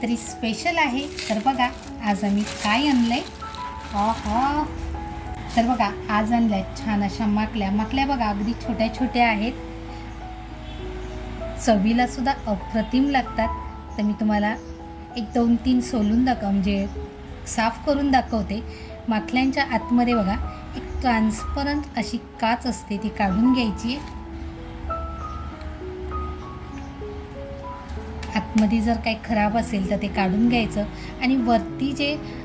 काहीतरी स्पेशल आहे. तर बघा आज आम्ही काय आणलंय. तर बघा आज आणलंय छान अशा माकल्या बघा अगदी छोट्या छोट्या आहेत. चवीला सुद्धा अप्रतिम लागतात. तर मी तुम्हाला 1-2-3 सोलून म्हणजे साफ करून दाखवते. माकल्यांच्या आतमध्ये बघा एक ट्रान्सपरंट अशी काच असते, ती काढून घ्यायची. आतमध्ये जर काही खराब असेल तर ते काढून घ्यायचं आणि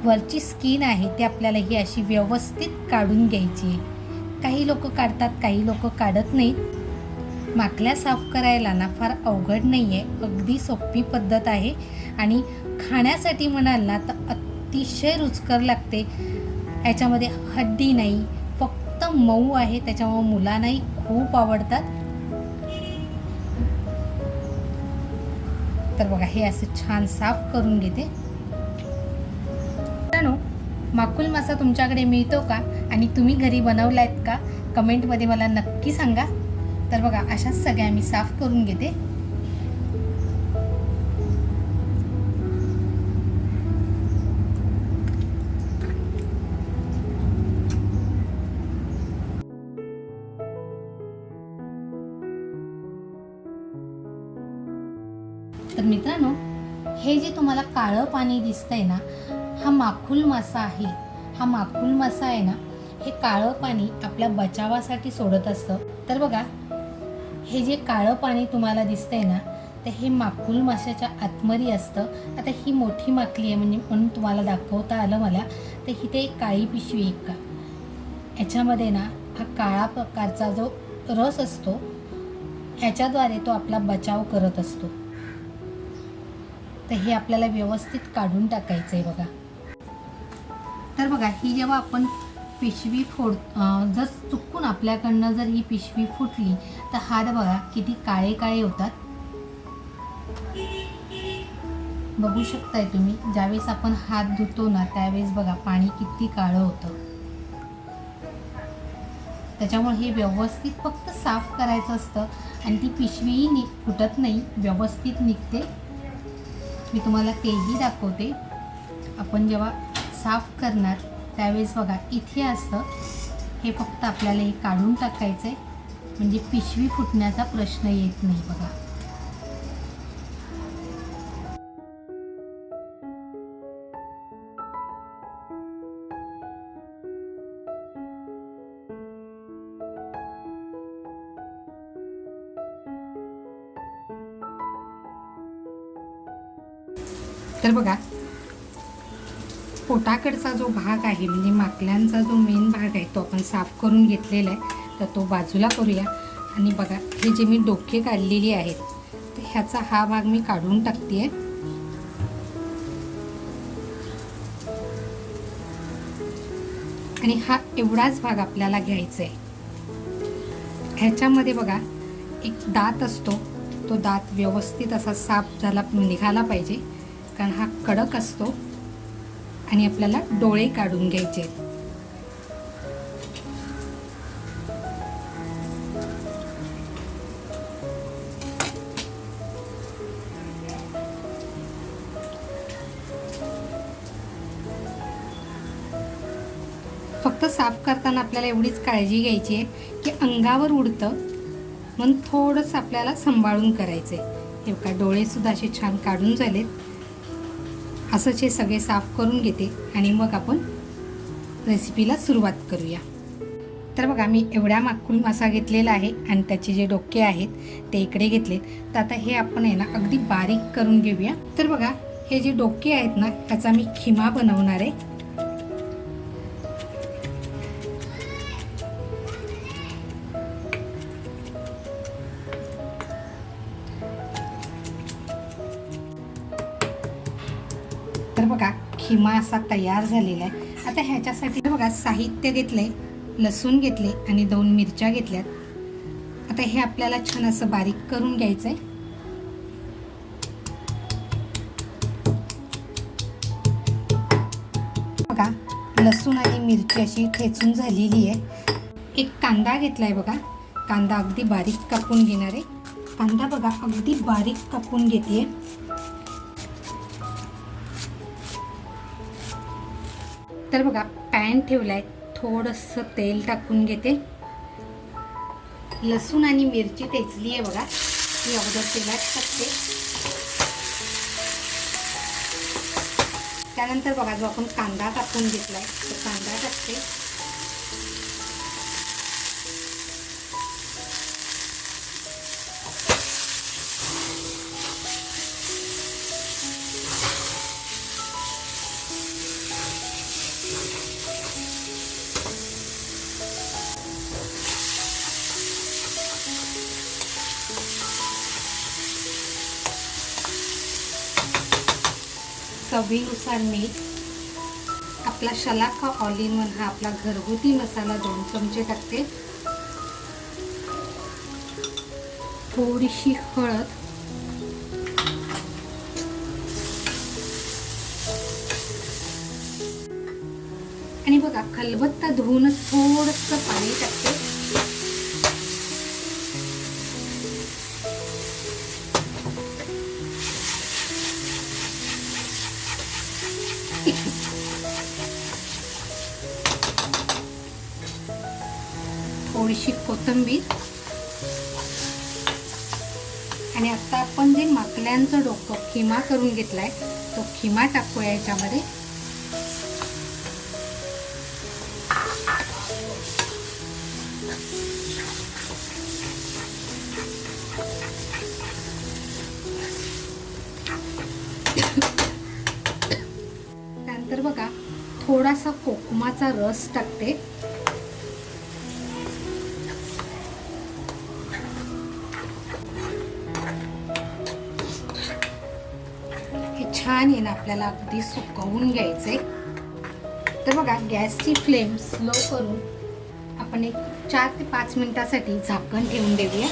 वरची स्किन आहे ती आपल्याला ही अशी व्यवस्थित काढून घ्यायची आहे. काही लोक काढतात, काही लोक काढत नाहीत. माकल्या साफ करायला ना फार अवघड नाही आहे, अगदी सोपी पद्धत आहे आणि खाण्यासाठी म्हणाल ना तर अतिशय रुचकर लागते. याच्यामध्ये हड्डी नाही, फक्त मऊ आहे, त्याच्यामुळे मुलांनाही खूप आवडतात. तर बघा हे असं छान साफ करून घेते. मित्रांनो, माकुल मासा तुमच्याकडे मिळतो का आणि तुम्ही घरी बनवलायत का? कमेंटमध्ये मला नक्की सांगा. तर बघा अशाच सगळ्या मी साफ करून घेते. तर मित्रांनो, हे जे तुम्हाला काळं पाणी दिसतंय ना, हा माकुल मासा आहे. हा माकुल मासा आहे ना, हे काळं पाणी आपल्या बचावासाठी सोडत असतं. तर बघा हे जे काळं पाणी तुम्हाला दिसतंय ना, तर हे माकुल माशाच्या आतमध्ये असतं. आता ही मोठी माकली आहे म्हणून तुम्हाला दाखवता आलं मला. तर इथे एक काळी पिशवी आहे का, याच्यामध्ये ना हा काळा प्रकारचा जो रस असतो ह्याच्याद्वारे तो आपला बचाव करत असतो. तर हे आपल्याला व्यवस्थित काढून टाकायचं आहे बघा. तर बघा ही जेव्हा आपण पिशवी जर चुकून आपल्याकडनं जर ही पिशवी फुटली तर हात बघा किती काळे काळे होतात. बघू शकताय तुम्ही, ज्यावेळेस आपण हात धुतो ना त्यावेळेस बघा पाणी किती काळं होतं. त्याच्यामुळे हे व्यवस्थित फक्त साफ करायचं असतं आणि ती पिशवीही फुटत नाही, व्यवस्थित निघते. मी तुम्हाला तेही दाखवते. आपण जेव्हा साफ करणार त्यावेळेस बघा इथे असतं, हे फक्त आपल्याला हे काढून टाकायचं आहे म्हणजे पिशवी फुटण्याचा प्रश्न येत नाही बघा. तर बघा पोटाकडचा जो भाग आहे म्हणजे माकल्यांचा जो मेन भाग आहे तो आपण साफ करून घेतलेला आहे. तर तो बाजूला करूया. आणि बघा हे जे मी डोके काढलेली आहेत तर ह्याचा हा भाग मी काढून टाकते आहे. आणि हा एवढाच भाग आपल्याला घ्यायचा आहे. ह्याच्यामध्ये बघा एक दात असतो, तो दात व्यवस्थित असा साफ निघाला पाहिजे, कारण हा कडक असतो. आणि आपल्याला डोळे काढून घ्यायचे. फक्त साफ करताना आपल्याला एवढीच काळजी घ्यायची आहे की अंगावर उडतं म्हणून थोडंसं आपल्याला सांभाळून करायचं आहे. हे बघा डोळे सुद्धा असे छान काढून झालेत. असंच हे सगळे साफ करून घेते आणि मग आपण रेसिपीला सुरुवात करूया. तर बघा मी एवढा माकुल मासा घेतलेला आहे आणि त्याचे जे डोके आहेत ते इकडे घेतलेत. तर आता हे आपण आहे ना अगदी बारीक करून घेऊया. तर बघा हे जे डोके आहेत ना ह्याचा मी खिमा बनवणार आहे. तर बघा खिमा असा तयार झालेला आहे. आता ह्याच्यासाठी बघा साहित्य घेतलंय, लसूण घेतले आणि 2 मिरच्या घेतल्यात. आता हे आपल्याला छान असं बारीक करून घ्यायचं आहे. बघा लसूण आणि मिरची अशी ठेचून झालेली आहे. एक कांदा घेतलाय बघा, कांदा अगदी बारीक कापून घेणार आहे. कांदा बघा अगदी बारीक कापून घेते. तर बघा पॅन ठेवलाय, थोडंसं तेल टाकून घेते. लसूण आणि मिरची टेचली आहे बघा, ही अगोदर तेलात टाकते. त्यानंतर बघा जो आपण कांदा टाकून घेतलाय तो कांदा टाकते. चवीनुसार मीठ. आपला शलाका ऑल इन वन हा आपला घरगुती मसाला 2 चमचे टाकते. थोडीशी हळद. आणि बघा खलबत्ता धुवूनच थोडंसं पाणी टाकते. थोडीशी कोथिंबीर. आणि आता आपण जे माकल्यांचं डोकं खिमा करून घेतलाय तो खिमा टाकूया याच्यामध्ये. त्यानंतर बघा थोडासा कोकमाचा रस टाकते. छान आहे ना, आपल्याला अगदी सुकवून घ्यायचे. तर बघा गॅसची फ्लेम स्लो करून आपण एक 4 ते 5 मिनिटासाठी झाकण ठेवून देऊया.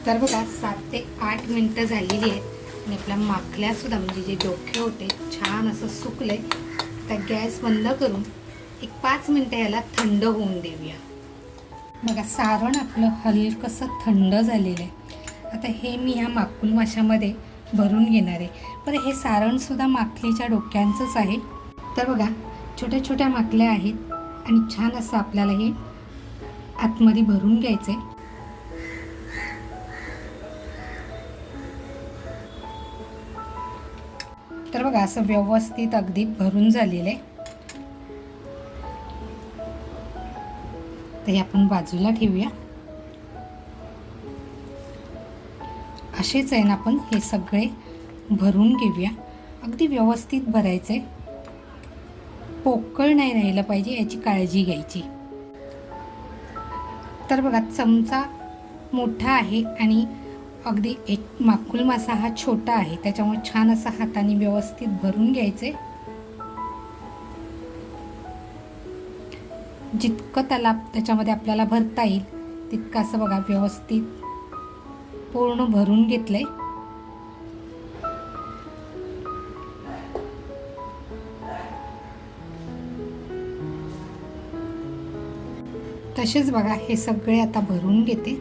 तर बघा 7 ते 8 मिनिटं झालेली आहेत आणि आपल्या माकल्या सुद्धा म्हणजे जे डोके होते छान असं सुकले. तर गॅस बंद करून एक 5 मिनिटं याला थंड होऊन देऊया. बघा सारण आपलं हलकंसं थंड झालेलं आहे. आता हे मी ह्या माकुल माशामध्ये भरून घेणार आहे. पण हे सारणसुद्धा माकलीच्या डोक्यांचंच आहे. तर बघा छोट्या छोट्या माकल्या आहेत आणि छान असं आपल्याला हे आतमध्ये भरून घ्यायचं आहे. तर बघा असं व्यवस्थित अगदी भरून झालेलं आहे. तर हे आपण बाजूला ठेवूया. असेच आहे ना आपण हे सगळे भरून घेऊया. अगदी व्यवस्थित भरायचे, पोकळ नाही राहिलं पाहिजे याची काळजी घ्यायची. तर बघा चमचा मोठा आहे आणि अगदी एक माकुल मासा हा छोटा आहे, त्याच्यामुळे छान असं हाताने व्यवस्थित भरून घ्यायचे. जितकं त्याच्यामध्ये आपल्याला भरता येईल तितकं असं बघा व्यवस्थित पूर्ण भरून घेतलंय. तसेच बघा हे सगळे आता भरून घेते.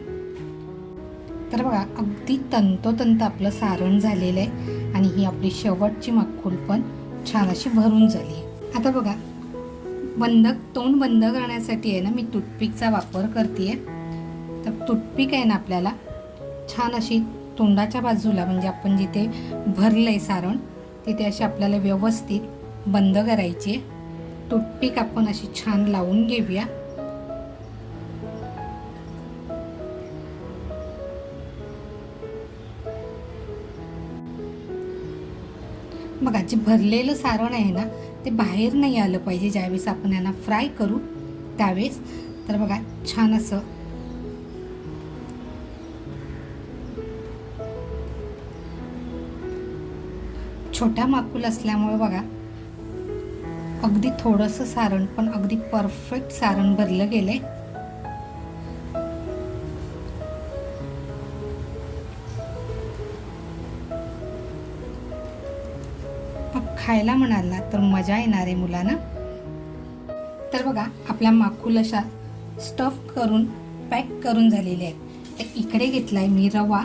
तर बघा अगदी तंतोतंत आपलं सारण झालेलं आहे आणि ही आपली शेवटची माकुल पण छान अशी भरून झाली आहे. आता बघा तोंड बंद करण्यासाठी आहे ना मी टूथपिकचा वापर करते आहे. तर टूथपिक आहे ना आपल्याला छान अशी तोंडाच्या बाजूला म्हणजे आपण जिथे भरलं आहे सारण तिथे अशी आपल्याला व्यवस्थित बंद करायची आहे. टूथपिक आपण अशी छान लावून घेऊया. बघा जे भरलेलं सारण आहे ना ते बाहेर नाही आलं पाहिजे ज्यावेळेस आपण यांना फ्राय करू त्यावेळेस. तर बघा छान असं छोटा माकुल असल्यामुळे बघा अगदी थोडंसं सारण पण अगदी परफेक्ट सारण भरलं गेलंय. खायला म्हणाल ना तर मजा येणार आहे मुलांना. तर बघा आपल्या माकुल अशा स्टफ करून पॅक करून झालेले आहेत. तर इकडे घेतला आहे मी रवा.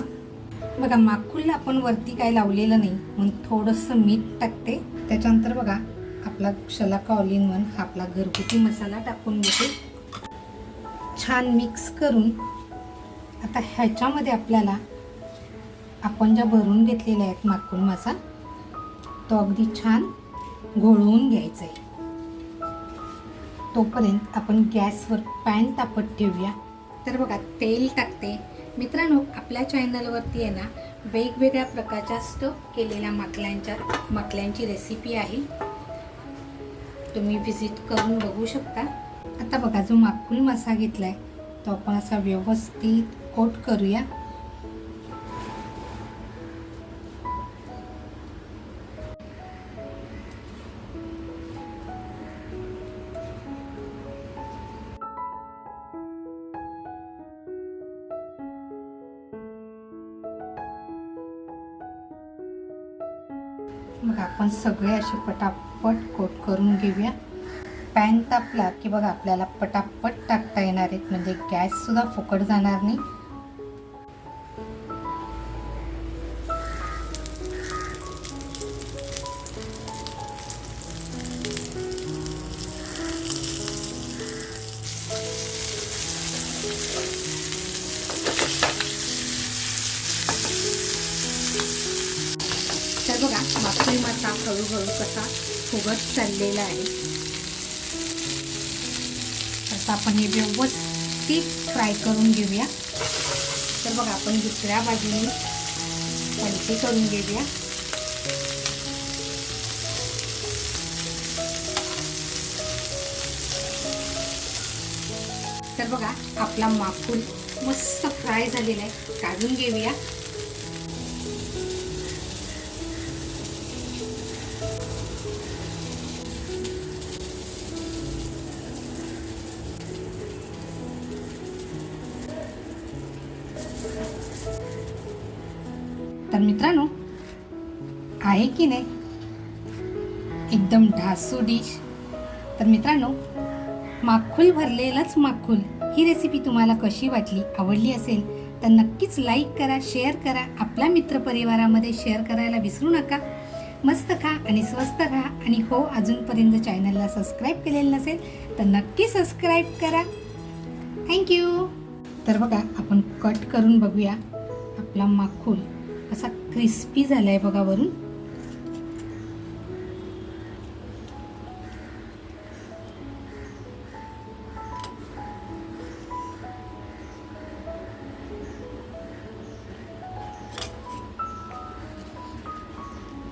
बघा माखूल आपण वरती काय लावलेलं नाही म्हणून थोडंसं मीठ टाकते. त्याच्यानंतर बघा आपला शलाका ऑल इन वन हा आपला घरगुती मसाला टाकून घेते. छान मिक्स करून आता ह्याच्यामध्ये आपल्याला आपण ज्या भरून घेतलेल्या आहेत माखूल मासा तो अगदी छान घोळवून घ्यायचा आहे. तोपर्यंत आपण गॅसवर पॅन तापत ठेवूया. तर बघा तेल टाकते. मित्रांनो, आपल्या चॅनलवरती आहे ना वेगवेगळ्या प्रकारच्या स्टफ केलेल्या माकल्यांची रेसिपी आहे, तुम्ही विजिट करून बघू शकता. आता बघा जो माखूल मासा घेतलाय तो आपण असा व्यवस्थित कोट करूया. बघा आपण सगळे असे पटापट कोट करून घेऊया. पॅन तापला की बघा आपल्याला पटापट टाकता येणार आहेत, म्हणजे गॅस सुद्धा फुकट जाणार नाही. तर बघा माखूल मासा हळूहळू कसा फुगत चाललेला आहे. आता आपण हे व्यवस्थित फ्राय करून घेऊया. तर बघा आपण दुसऱ्या बाजूने पलटी करून घेऊया. तर बघा आपला माखूल मस्त फ्राय झालेला आहे, काढून घेऊया. तर मित्रांनो, आहे की नाही एकदम ढासू डिश. तर मित्रांनो, माखूल भरलेलंच माखूल ही रेसिपी तुम्हाला कशी वाटली, आवडली असेल तर नक्कीच लाईक करा, शेअर करा, आपल्या मित्रपरिवारामध्ये शेअर करायला विसरू नका. मस्त खा आणि स्वस्त खा. आणि हो, अजूनपर्यंत चॅनलला सबस्क्राईब केलेलं नसेल तर नक्की सबस्क्राईब करा. थँक्यू. तर बघा आपण कट करून बघूया आपला माखूल असा क्रिस्पी झालाय बघा वरून.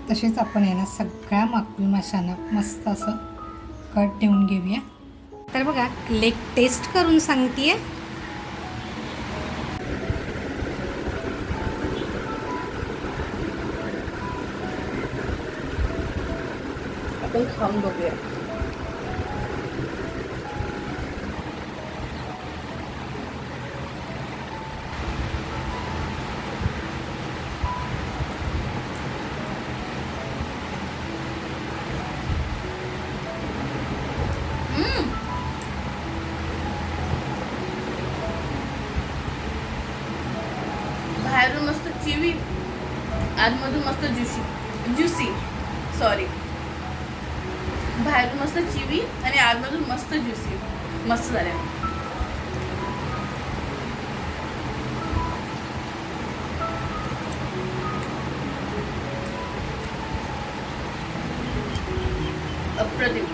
तसेच आपण आहे ना सगळ्या माखूल माशांना मस्त असं कट देऊन घेऊया. तर बघा लेग टेस्ट करून सांगतेय. आपण खाऊन बघूया. बाहेरून मस्त चिवी, आतमधून मस्त ज्युसी. सॉरी, बाहेरून मस्त चिवी आणि आतमधून मस्त ज्युसी. मस्त झाले. अप्रतिम.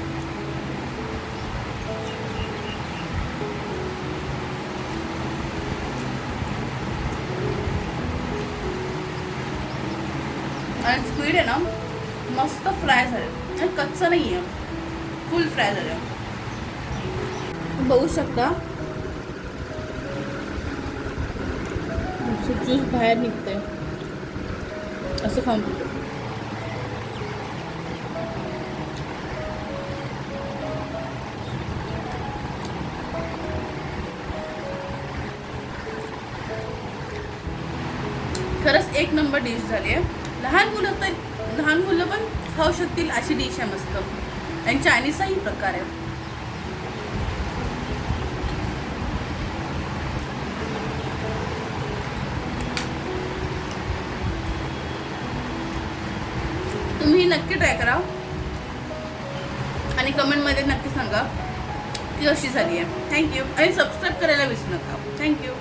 आणि स्क्विड आहे ना मस्त फ्राय झाले आणि कच्चा नाही आहे, फुल फ्राय झालं. बघू शकता ज्यूस बाहेर निघतंय. असं खाऊन खरंच एक नंबर डिश झाली आहे. लहान मुलं पण खाऊ शकतील अशी डिश आहे मस्त. आणि चायनीजचाही प्रकार आहे. तुम्ही नक्की ट्राय करा आणि कमेंटमध्ये नक्की सांगा की कशी झाली आहे. थँक्यू आणि सबस्क्राईब करायला विसरू नका. थँक्यू.